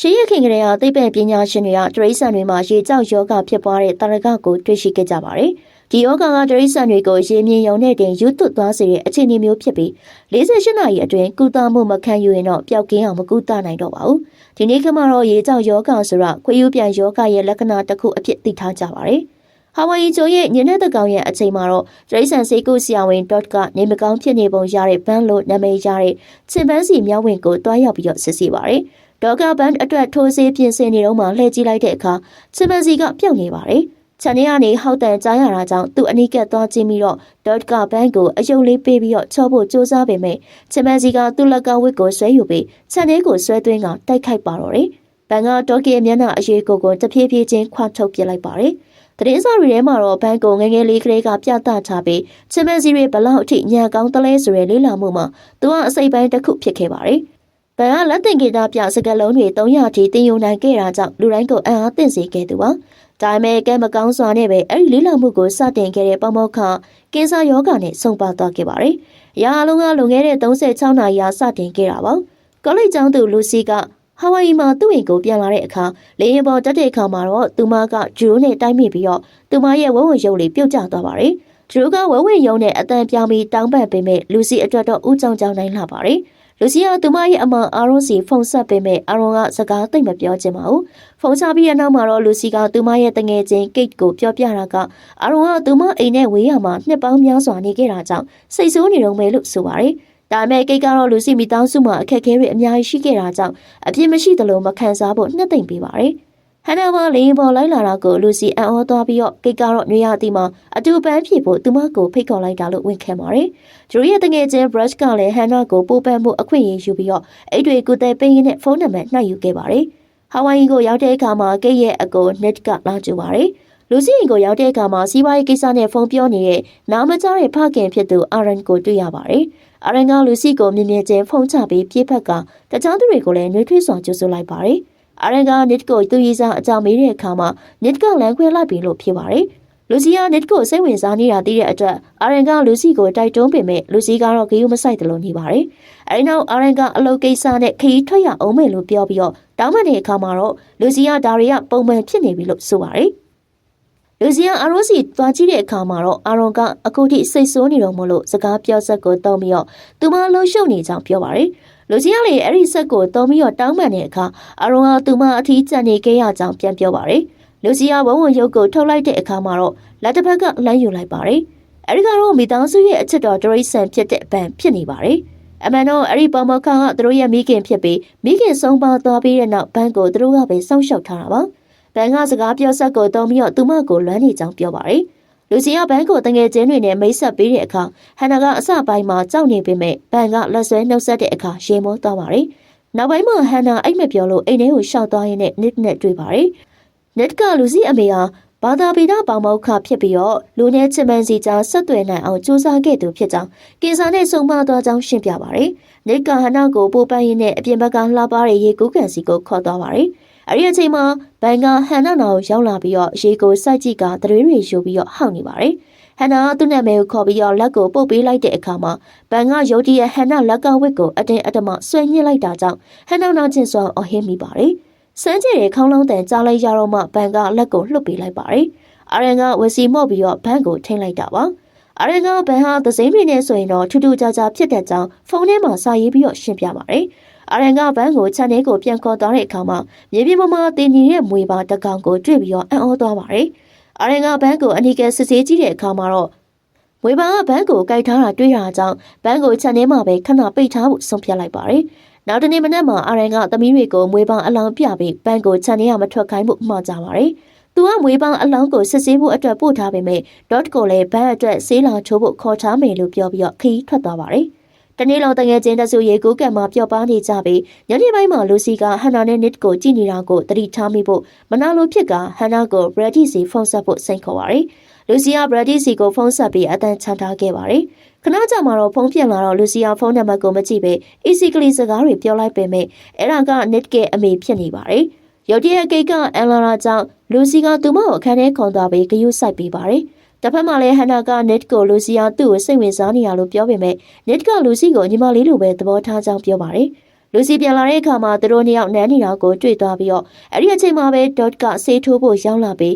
ရှေးရခင်ကလေးဟာသိပ္ပံပညာရှင်တွေကတရိษံတွေမှာရေကြောက်ယောဂဖြစ်ပွားတဲ့တာရကကိုတွေ့ရှိခဲ့ကြပါတယ်။ဒီယောဂကတရိษံတွေကိုရေမြင့်ရုံနဲ့တင်ယူသွတ်သွားစေတဲ့အခြေအနေမျိုးဖြစ်ပြီး48နာရီအတွင်းကုသမှုမခံယူရင်တော့ပျောက်ကင်းအောင်မကုသနိုင်တော့ပါဘူး။ဒီနေ့ကမှတော့ရေကြောက်ယောဂဆိုတာခွေးယူပြန်ယောဂရဲ့လက္ခဏာတစ်ခုအဖြစ်သိထားကြပါတယ်။ဟာဝိုင်ယီကျိုရဲ့ညနေတကောင်ရဲ့အချိန်မှာတော့တရိษံစေကုဆရာဝန်.ကနေမကောင်းဖြစ်နေပုံရတဲ့ဘန်းလို့နာမည်ရတဲ့ချင်ပန်းစီမြောက်ဝင်ကိုတွားရောက်ပြီးတော့စစ်ဆေးပါတယ်။ဒေါကဘန်အတွက်ထိုးဆေးပြင်ဆင်နေတော့မှလှည့်ကြည့်လိုက်တဲ့အခါချင်ပန်စီကပြုတ်နေပါတယ်။ခြံထဲကနေဟောက်တန်ကြားရတာကြောင့်သူ့အနီးကပ်သွားကြည့်ပြီးတော့ဒေါကဘန်ကိုအယုံလေးပေးပြီးတော့ချောဖို့စူးစမ်းပေမဲ့ချင်ပန်စီကသူ့လက်ကဝစ်ကိုဆွဲယူပြီးခြံထဲကိုဆွဲသွင်းကတိုက်ခိုက်ပါတော့တယ်။ဘန်ကဒေါကရဲ့မျက်နှာအရေးကိုတဖြည်းဖြည်းချင်းခွာထုတ်ပြလိုက်ပါတယ်။သတင်းစာတွေထဲမှာတော့ဘန်ကိုငငယ်လေးကလေးကပြသထားပြီးချင်ပန်စီတွေဘလောက်အထိညံကောင်းတလဲဆိုရဲလေးလာမှုမှာသူကအစိပ်ပိုင်းတစ်ခုဖြစ်ခဲ့ပါတယ်။ဘန်ကလက်တင်ဂီတာပြစကလုံးတွေ300ထိတင်ယူနိုင်ခဲ့တာကြောင့်လူတိုင်းကိုအံ့အားသင့်စေခဲ့သူပါ။ဒါပေမဲ့ကဲမကောင်းစွာနဲ့ပဲအဲ့ဒီလေးလာမှုကိုစတင်ခဲ့တဲ့ပေါမောခကင်ဆာယောဂနဲ့ဆုံးပါသွားခဲ့ပါတယ်။ရာအလုံးကလွန်ခဲ့တဲ့36နာရီစတင်ခဲ့တာပါ။ကောလိပ်ကျောင်းသူလူစီကဟာဝိုင်ယီမှာသူ့အိမ်ကိုပြန်လာတဲ့အခါလေယာဉ်ပေါ်တက်တဲ့အခါမှာတော့သူမကဂျူရိုနဲ့တိုက်မိပြီးတော့သူမရဲ့ဝဝရုပ်လေးပြုတ်ကျသွားပါတယ်။ဂျူရိုကဝဝရုပ်နဲ့အတန်ပြောင်းပြီးတောင်းပန်ပေးမဲ့လူစီအတွက်တော့ဦးကြောင်ကြောင်နိုင်လာပါတယ်။လူစီကသူမရဲ့အမန်အာရွန်စီဖုန်ဆက်ပေးမဲ့အာရွန်ကစကားသိမ့်မပြောချင်ပါဘူး။ဖုန်ချပြီးတဲ့နောက်မှာတော့လူစီကသူမရဲ့တငယ်ချင်းကိတ်ကိုပြောပြတာကအာရွန်ကသူမအိမ်နဲ့ဝေးရမှာနှစ်ပေါင်းများစွာနေခဲ့တာကြောင့်စိတ်ဆိုးနေတော့မယ်လို့ဆိုပါတယ်။ဒါပေမဲ့ကိတ်ကတော့လူစီမိသားစုမှာအခက်အခဲတွေအများကြီးရှိခဲ့တာကြောင့်အပြစ်မရှိသလိုမခံစားဖို့နှစ်သိမ့်ပေးပါတယ်။ဟန်နာမလေရင်ပေါ်လိုက်လာတာကိုလူစီအံ့ဩသွားပြီးတော့ကိတ်ကတော့နွေရသည်မှာအတူပန်းဖြေဖို့သူမကိုဖိတ်ခေါ်လိုက်တာလို့ဝန်ခံပါတယ်။ဂျူရီရဲ့တငယ်ချင်း brush ကလည်းဟန်နာကိုပို့ပန်းမှုအခွင့်အရေးယူပြီးတော့အိတ်တွေကိုတဲပိန်းရင်းနဲ့ဖုန်းနံပါတ်နှိုက်ယူခဲ့ပါတယ်။ဟာဝိုင်ယီကိုရောက်တဲ့အခါမှာကိတ်ရဲ့အကို net ကလာကြပါတယ်။လူစီကိုရောက်တဲ့အခါမှာစီးပွားရေးကိစ္စနဲ့ဖုန်းပြောနေတဲ့နားမကြားတဲ့ဖခင်ဖြစ်သူအာရန်ကိုတွေ့ရပါတယ်။အာရန်ကလူစီကိုမြင်မြင်ချင်းဖုန်းချပြီးပြေးဖက်ကတခြားသူတွေကိုလည်းနှွေးထွေးစွာကြိုဆိုလိုက်ပါတယ်။အာရန်ကနစ်ကိုသူ့ရေးစားအကြောင်းမေးတဲ့အခါမှာနစ်ကလမ်းခွဲလိုက်ပြီလို့ဖြေပါတယ်။လူစီကနစ်ကိုစိတ်ဝင်စားနေတာသိတဲ့အတွက်အာရန်ကလူစီကိုတိုက်တွန်းပေမဲ့လူစီကတော့ဂရုမစိုက်တယ်လို့နေပါတယ်။အဲဒီနောက်အာရန်ကအလုပ်ကိစ္စနဲ့ခရီးထွက်ရအောင်မယ်လို့ပြောပြီးတော့တောင်းပန်တဲ့အခါမှာတော့လူစီကဒါတွေကပုံမှန်ဖြစ်နေပြီလို့ဆိုပါတယ်။လူစီကအာရွန်စီသွားကြည့်တဲ့အခါမှာတော့အာရွန်ကအခုထိစိတ်ဆိုးနေတော့မလို့စကားပြောဆက်ကိုတုံးပြီးတော့သူမလှုပ်ရှုပ်နေကြောင်းပြောပါတယ်။လူစီကလည်းအဲ့ဒီဆက်ကိုတုံးပြီးတော့တောင်းပန်တဲ့အခါအာရွန်ကသူမအထီးကျန်နေခဲ့ရကြောင်းပြန်ပြောပါတယ်။လူစီကဝုံရုပ်ကိုထုတ်လိုက်တဲ့အခါမှာတော့လက်တစ်ဖက်ကလမ်းယူလိုက်ပါတယ်။အဲ့ဒီကတော့မိသားစုရဲ့အချစ်တော်ဒရိတ်ဆန်ဖြစ်တဲ့ဘန်ဖြစ်နေပါတယ်။အမှန်တော့အဲ့ဒီပေါမောခကသူတို့ရဲ့မိခင်ဖြစ်ပြီးမိခင်ဆုံးပါသွားပြီးတဲ့နောက်ဘန်ကိုသူတို့ကပဲစောင့်ရှောက်ထားတာပါ။ဘန်ကစကားပြောဆက်ကိုတုံးပြီးတော့သူမကိုလွမ်းနေကြောင်းပြောပါတယ်။လူစီကဘန်ကိုတငယ်ချင်းတွေနဲ့မိတ်ဆက်ပေးတဲ့အခါဟန်နာကအစပိုင်းမှာကြောက်နေပေမဲ့ဘန်ကလက်ဆွဲနှုတ်ဆက်တဲ့အခါရေမောသွားပါတယ်။နောက်ပိုင်းမှာဟန်နာအိတ်မပြောလို့အိမ်ထဲကိုရှောက်သွားရင်းနဲ့နစ်နဲ့တွေ့ပါတယ်။နစ်ကလူစီအမေဟာဘာသာပေဒပေါမောက်ခဖြစ်ပြီးတော့လူနဲ့ချစ်မန်စီကြားဆက်သွယ်နိုင်အောင်ကြိုးစားခဲ့သူဖြစ်ကြောင်းကင်ဆာနဲ့ဆုံမသွားကြောင်းရှင်းပြပါတယ်။နစ်ကဟန်နာကိုပို့ပန်းရင်းနဲ့အပြင်ဘက်ကလှပတဲ့ရေကူးကန်စီကိုခေါ်သွားပါတယ်။အဲဒီအချိန်မှာဘန်ကဟန်နာနာကိုရောက်လာပြီးတော့ရေကိုစိုက်ကြည့်ကသတွေးတွေယူပြီးတော့ဟောက်နေပါတယ်။ဟန်နာသူ့နာမည်ကိုခေါ်ပြီးတော့လက်ကိုပုတ်ပေးလိုက်တဲ့အခါမှာဘန်ကရုတ်တရက်ဟန်နာလက်ကဝစ်ကိုအတင်းအဓမ္မဆွဲညှစ်လိုက်တာကြောင့်ဟန်နာနာချင်းစွာအဟင်းမိပါတယ်။စမ်းကြည့်တဲ့ခေါင်းလုံးတန်ကြားလိုက်ရတော့မှဘန်ကလက်ကိုလှုပ်ပေးလိုက်ပါတယ်။အာရန်ကဝစီမော့ပြီးတော့ဘန်ကိုထိန်းလိုက်တာပါ။အာရန်ကဘန်ဟာသစိမ်းတွေနဲ့ဆိုရင်တော့ထူးထူးခြားခြားဖြစ်တဲ့ကြောင်းဖုန်းထဲမှာစာရေးပြီးတော့ရှင်းပြပါတယ်။အာရန်ကဘန်ကိုခြံထဲကိုပြန်ခေါ်သွားတဲ့အခါမှာမြေပြင်ပေါ်မှာတင်နေတဲ့မွေပါတကောင်ကိုတွေ့ပြီးတော့အံ့ဩသွားပါတယ်။အာရန်ကဘန်ကိုအနီးကစစ်ဆေးကြည့်တဲ့အခါမှာတော့မွေပါကဘန်ကိုကြိုက်ထားတာတွေ့ရတာကြောင့်ဘန်ကိုခြံထဲမှာပဲခဏပိတ်ထားဖို့ဆုံးဖြတ်လိုက်ပါတယ်။နောက်တနေ့မနက်မှာအာရန်ကသမီးတွေကိုမွေပါအလောင်းပြပြီးဘန်ကိုခြံထဲကမထွက်ခိုင်းဖို့မှာကြပါတယ်။သူကမွေးပေါင်းအလောင်းကိုစစ်ဆေးဖို့အတွက်ပို့ထားပေမဲ့ဒေါတ်ကိုလည်းဘန်အတွက်ဆေးလာချိုးဖို့ခေါ်ထားမယ်လို့ပြောပြီးတော့ခရီးထွက်သွားပါတယ်။တနေ့လုံးတငယ်ချင်းတဆူရေကူးကံမှာပျော်ပါနေကြပြီးညနေပိုင်းမှာလူစီကဟန်နာနဲ့နစ်ကိုကြည့်နေတာကိုသတိထားမိဖို့မနာလိုဖြစ်ကဟန်နာကိုဘရက်ဒီစီဖုန်းဆက်ဖို့စိန်ခေါ်ပါတယ်။လူစီကဘရက်ဒီစီကိုဖုန်းဆက်ပြီးအတန်ချန်ထားခဲ့ပါတယ်။ခဏကြာမှတော့ဖုန်းပြန်လာတော့လူစီကဖုန်းနံပါတ်ကိုမကြည့်ပဲအီစီကလီစကားတွေပြောလိုက်ပေမဲ့အဲ့ဒါကနစ်ရဲ့အမေဖြစ်နေပါတယ်။ရုတ်တရက်ကိတ်ကအန်လာရာကြောင့်လူစီကသူမကိုအခန်းထဲခေါ်သွားပြီးဂယုစိုက်ပေးပါတယ်။တစ်ဖက်မှာလည်းဟန်နာကနစ်ကိုလူစီကသူ့ကိုစိတ်ဝင်စားနေရလို့ပြောပေမဲ့နစ်ကလူစီကိုညီမလေးလိုပဲသဘောထားကြောင်းပြောပါတယ်။ လူစီပြန်လာတဲ့အခါမှာသူတို့နှစ်ယောက်နန်းနေတာကိုတွေ့သွားပြီးတော့အဲ့ဒီအချိန်မှာပဲဒေါ့ကဆေးထိုးဖို့ရောက်လာပြီး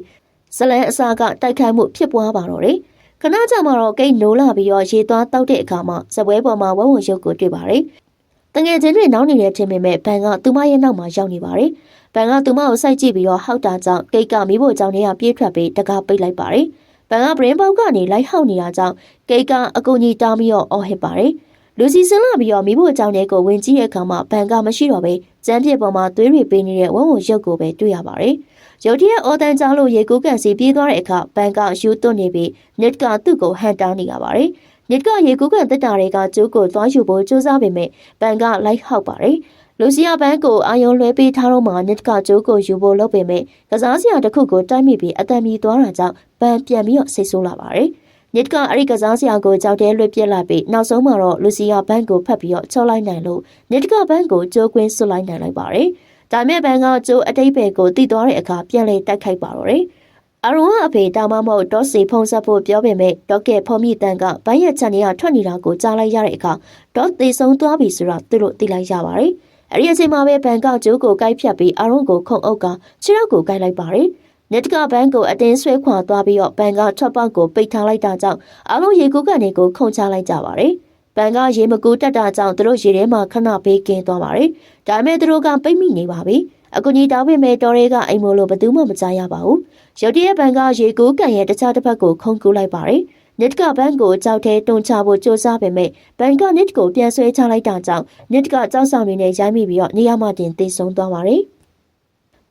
ဇလန်အစာကတိုက်ခိုက်မှုဖြစ်ပွားပါတော့တယ်ခဏကြာမှတော့ကိတ်နိုးလာပြီးတော့ရေသွားတောက်တဲ့အခါမှာစပွဲပေါ်မှာဝုံဝုံရုပ်ကိုတွေ့ပါတယ်တငယ်ချင်းတွေနောက်နေတဲ့ထင်ပေမဲ့ဘန်ကသူမရဲ့နောက်မှာရောက်နေပါတယ်ဘန်ကသူမကိုစိုက်ကြည့်ပြီးတော့ဟောက်တာကြောင့်ကိတ်ကမိဖို့ကြောင့်နေရပြေးထွက်ပြီးတကားပိတ်လိုက်ပါတယ်ဘန်ကဘရင်ပေါက်ကနေလိုက်ဟောက်နေတာကြောင့်ကိတ်ကအကူကြီးတောင်းပြီးတော့အော်ဟစ်ပါတယ်လူစီဆင်းလာပြီးတော့မိဖို့အကြောင်းတွေကိုဝင်ကြည့်တဲ့အခါမှာဘန်ကမရှိတော့ပဲကျန်းပြစ်ပေါ်မှာသွေးတွေပေးနေတဲ့ဝုံဝုံရုပ်ကိုပဲတွေ့ရပါတယ်။ရုတ်တရက်အော်တန်ကြားလို့ရေကူးကန်စီပြေးသွားတဲ့အခါဘန်ကယူသွတ်နေပြီးနစ်ကသူ့ကိုဟန်တားနေရပါတယ်။နစ်ကရေကူးကန်တက်တာတွေကကျိုးကိုသွားယူဖို့ကြိုးစားပေမဲ့ဘန်ကလိုက်ဟောက်ပါတယ်။လူစီယာဘန်ကိုအာယုံလွှဲပေးထားတော့မှနစ်ကကျိုးကိုယူဖို့လုပ်ပေမဲ့ကစားစရာတစ်ခုကိုတိုက်မိပြီးအတန်မီသွားတာကြောင့်ဘန်ပြန်ပြီးတော့စိတ်ဆိုးလာပါတယ်။နစ်ကအဲ့ဒီကစားစရာကိုကြောက်တဲလွှတ်ပြစ်လိုက်ပြီးနောက်ဆုံးမှာတော့လူစီယာဘန်ကိုဖတ်ပြီးတော့ချောလိုက်နိုင်လို့နစ်ကဘန်ကိုကျိုးကွင်းဆွလိုက်နိုင်လိုက်ပါတယ်။ဒါမဲ့ဘန်ကကျိုးအတိတ်ပဲကိုတီးသွားတဲ့အခါပြန်လေတိုက်ခိုက်ပါတော့တယ်။အရုံကအဖေတာမမို့ဒေါ့စီဖုံးဆက်ဖို့ပြောပေမဲ့ဒေါ့ကဲဖုံးမိတန်ကဘိုင်းရဲ့ချန်နေရထွက်နေတာကိုကြားလိုက်ရတဲ့အခါဒေါ့သေးဆုံးသွားပြီဆိုတော့သူတို့သိလိုက်ရပါတယ်။အဲဒီအချိန်မှာပဲဘန်ကကျိုးကိုကိုက်ဖြတ်ပြီးအရုံကိုခုံအုပ်ကခြေထောက်ကိုကိုက်လိုက်ပါတယ်။နစ်ကဘန်ကိုအတင်းဆွဲခွာသွားပြီးတော့ဘန်ကထွက်ပေါက်ကိုပိတ်ထားလိုက်တာကြောင့်အလုံးရေကူးကနေကိုခုန်ချလိုက်ကြပါတယ်။ဘန်ကရေမကူတက်တာကြောင့်သူတို့ရေထဲမှာခဏဘေးကင်းသွားပါတယ်။ဒါပေမဲ့သူတို့ကပိတ်မိနေပါပြီ။အကူကြီးတောင်းပေမဲ့တော်ရဲကအိမ်မို့လို့ဘယ်သူမှမကြားရပါဘူး။ရုတ်တရက်ဘန်ကရေကူးကန်ရဲ့တခြားတစ်ဖက်ကိုခုန်ကူးလိုက်ပါတယ်။နစ်ကဘန်ကိုကြောက်ထဲတွန်းချဖို့ကြိုးစားပေမဲ့ဘန်ကနစ်ကိုပြန်ဆွဲချလိုက်တာကြောင့်နစ်ကကြောက်ဆောင်နေနဲ့ရိုက်မိပြီးတော့နေရာမှာတင်သေဆုံးသွားပါတယ်။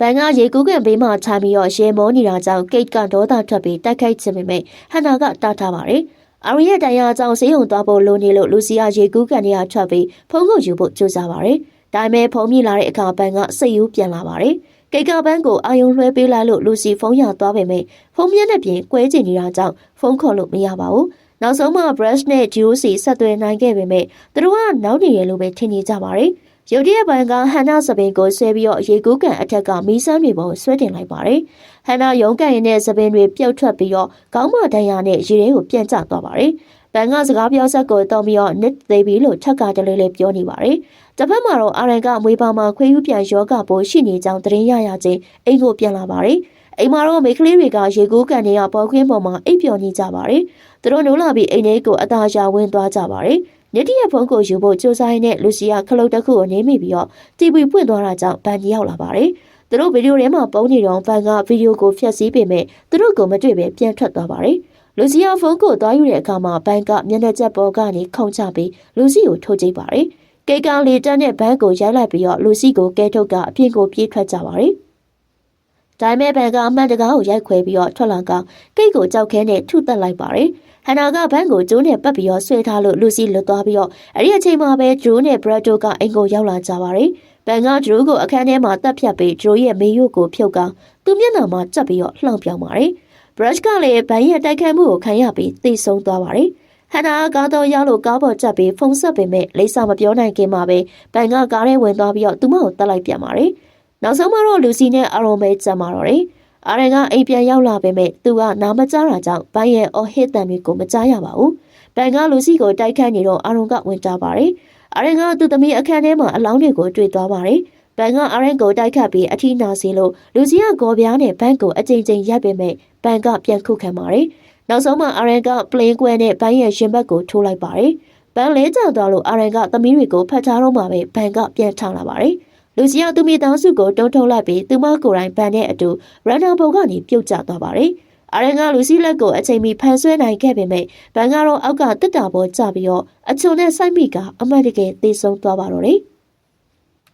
ဘန်ကရေကူးကန်ဘေးမှာခြားပြီးတော့ရေမောနေတာကြောင့်ကိတ်ကဒေါသထွက်ပြီးတိုက်ခိုက်ချင်ပေမဲ့ဟန်နာကတားထားပါတယ်။အာရီရဲ့တရားကြောင့်ဆေးရုံသွားဖို့လိုနေလို့လူစီယာရေကူးကန်နေရထွက်ပြီးဖုန်းကိုယူဖို့ကြိုးစားပါတယ်။ဒါပေမဲ့ဖုန်းမြည်လာတဲ့အခါဘန်ကစိတ်ယူပြန်လာပါတယ်။ကိတ်ကဘန်ကိုအာယုံလွှဲပေးလိုက်လို့လူစီဖုန်းရသွားပေမဲ့ဖုန်းမြက်နဲ့ပြင်ကွဲကျင်နေတာကြောင့်ဖုန်းခေါ်လို့မရပါဘူး။နောက်ဆုံးမှ brush နဲ့ juice ဆက်သွယ်နိုင်ခဲ့ပေမဲ့သူတို့ကနောက်နေရလို့ပဲထင်နေကြပါတယ်။ရုတ်တရက်ဘန်ကဟန်နာစပင်ကိုဆွဲပြီးတော့ရေကူးကန်အထက်ကမီးစမ်းတွေပေါ်ဆွဲတင်လိုက်ပါတယ်။ဟန်နာရုံးကန်ရင်တဲ့စပင်တွေပြုတ်ထွက်ပြီးတော့ခေါင်းမဒဏ်ရာနဲ့ရေထဲကိုပြန်ကျသွားပါတယ်။ဘန်ကစကားပြောဆက်ကိုတောင်းပြီးတော့နစ်သေးပြီလို့ထက်ကတလေးလေးပြောနေပါတယ်။တစ်ဖက်မှာတော့အာရန်ကမွေးပါမှာခွေးယူပြန်ယောဂပိုးရှိနေကြောင်းသတင်းရရချင်းအိမ်ကိုပြန်လာပါတယ်။အိမ်မှာတော့မိန်းကလေးတွေကရေကူးကန်နေရပေါ်ခွင်းပေါ်မှာအိပ်ပျော်နေကြပါတယ်။သူတို့နိုးလာပြီးအိမ်ထဲကိုအသာရှာဝင်သွားကြပါတယ်။နစ်တီရဲ့ဖုန်းကိုယူဖို့ကြိုးစားရင်းနဲ့လူစီယာခလုတ်တစ်ခုကိုနင်းမိပြီးတော့တီဗီပွင့်သွားတာကြောင့်ဘန်ကြီးရောက်လာပါတယ်။သူတို့ဗီဒီယိုထဲမှာပုံနေတော့ဘန်ကဗီဒီယိုကိုဖျက်ဆီးပေမဲ့သူတို့ကိုမတွေ့ပဲပြန်ထွက်သွားပါတယ်။လူစီယာဖုန်းကိုသွားယူတဲ့အခါမှာဘန်ကမျက်နှာကျက်ပေါ်ကနေခုန်ချပြီးလူစီကိုထိုးကြည့်ပါတယ်။ကိတ်ကလေတန်းနဲ့ဘန်ကိုရိုက်လိုက်ပြီးတော့လူစီကိုကဲထုတ်ကအပြင်ကိုပြေးထွက်ကြပါတယ်။ဒါပေမဲ့ဘန်ကအမှန်တကားကိုရိုက်ခွဲပြီးတော့ထွက်လာကကိတ်ကိုကြောက်ခဲနဲ့ထုတက်လိုက်ပါတယ်။ဟန်နာကဘန်ကိုကျိုးနဲ့ပတ်ပြီးတော့ဆွဲထားလို့လူစီလွတ်သွားပြီးတော့အဲ့ဒီအချိန်မှာပဲဒရိုးနဲ့ဘရတ်တိုကအိမ်ကိုရောက်လာကြပါတယ်။ဘန်ကဒရိုးကိုအခန်းထဲမှာတက်ဖြတ်ပြီးဒရိုးရဲ့မေယိုကိုဖြုတ်ကသူ့မျက်နှာမှာကျပ်ပြီးတော့လှောင်ပြောင်းပါတယ်။ brush ကလည်းဘန်ရဲ့တိုက်ခိုက်မှုကိုခံရပြီးသိဆုံးသွားပါတယ်။ဟန်နာကားတော့ရောက်လို့ကားပေါ်ကျပ်ပြီးဖုန်းဆက်ပေမဲ့လိပ်စာမပြောနိုင်ခင်မှာပဲဘန်ကကားထဲဝင်သွားပြီးတော့သူမကိုတက်လိုက်ပြန်ပါတယ်။နောက်ဆုံးမှာတော့လူစီနဲ့အာရုံပဲကျန်ပါတော့တယ်။အာရန်ကအိမ်ပြန်ရောက်လာပေမဲ့သူကနားမကြားတာကြောင့်ဘန်ရဲ့အော်ဟစ်တန်တွေကိုမကြားရပါဘူး။ဘန်ကလူစီကိုတိုက်ခိုက်နေတော့အာရုံကဝင်တာပါတယ်။အာရန်ကသူ့သမီးအခန်းထဲမှာအလောင်းတွေကိုတွေ့သွားပါတယ်။ဘန်ကအာရန်ကိုတိုက်ခတ်ပြီးအထီးနာစီလို့လူစီကဂေါ်ပြားနဲ့ဘန်ကိုအကြိမ်ကြိမ်ရိုက်ပေမဲ့ဘန်ကပြန်ခုခံပါတယ်။နောက်ဆုံးမှအာရန်ကပလင်းကွဲနဲ့ဘန်ရဲ့ရင်ဘတ်ကိုထိုးလိုက်ပါတယ်။ဘန်လဲကျသွားလို့အာရန်ကသမီးတွေကိုဖတ်ထားတော့မှပဲဘန်ကပြန်ထလာပါတယ်။လူစီကသူမိသားစုကိုတုံးထုတ်လိုက်ပြီးသူမကိုယ်တိုင်ဘန်နဲ့အတူရန်နာဘုံကနေပြုတ်ကျသွားပါတယ်။အာရန်ကလူစီလက်ကိုအချိန်မီဖန်ဆွဲနိုင်ခဲ့ပေမဲ့ဘန်ကတော့အောက်ကတက်တာပေါ်ကျပြီးတော့အချုံနဲ့စိုက်မိကအမှတ်တကယ်သေဆုံးသွားပါတော့တယ်။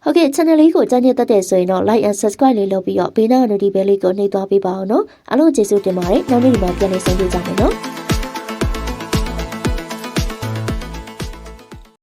ဟုတ်ကဲ့ channel လေးကိုကြိုက်နေတဲ့ဆိုရင်တော့ like and subscribe လေးလုပ်ပြီးတော့ဘေးနား notification လေးကိုနှိပ်သွားပေးပါအောင်နော်အားလုံးကျေးဇူးတင်ပါတယ်နောက်နေ့ဒီမှာပြန်လည်ဆုံတွေ့ကြမယ်နော်